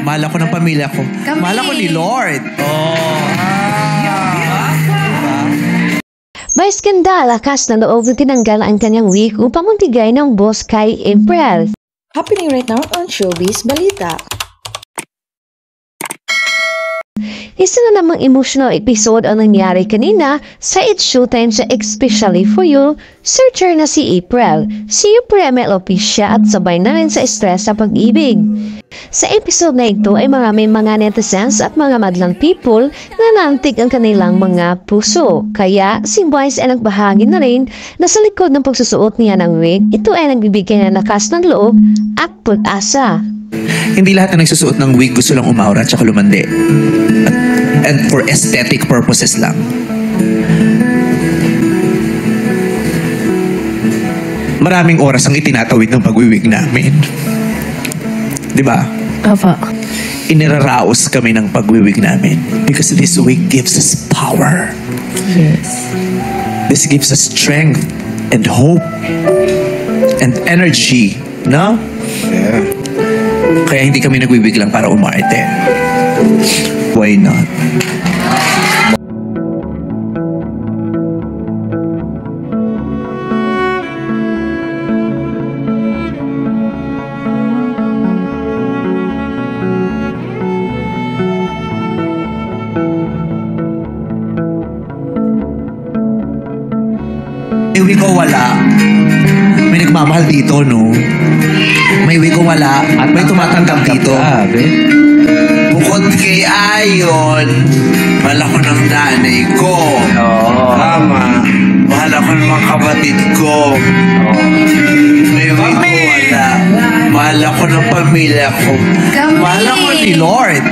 Mahal ako ng pamilya ko. Mahal ako ni Lord. May skandal, lakas na loob na tinanggal ang kanyang wig upang magbigay ng boss kay April. Happening right now on Showbiz Balita. Isa na namang emotional episode ang nangyari kanina sa It's Showtime sa Especially For You, searcher na si April. Si April may alopecia at sabay na rin sa stress sa pag-ibig. Sa episode na ito ay maraming mga netizens at mga madlang people na nantig ang kanilang mga puso. Kaya si Vice ay nagbahagi na rin na sa likod ng pagsusuot niya ng wig, ito ay nagbibigay ng lakas ng loob at pag-asa. Hindi lahat na nagsusuot ng wig gusto lang umaura at saka lumandi. And for aesthetic purposes lang. Maraming oras ang itinatawid ng pag-wig namin. Di ba? Apa. Iniraraos kami ng pag-wig namin because this wig gives us power. Yes. This gives us strength and hope and energy. No? Yeah. Kaya hindi kami nagwiwig lang para umarte. Why not? May wig o wala, may nagmamahal dito, no? May wig o wala, at may tumatanggap dito. Bukod kay Ayon, mahal ako ng nanay ko. Tama. Mahal ako ng mga kapatid ko. May wig o wala, mahal ako ng pamilya ko. Mahal ako ni Lord.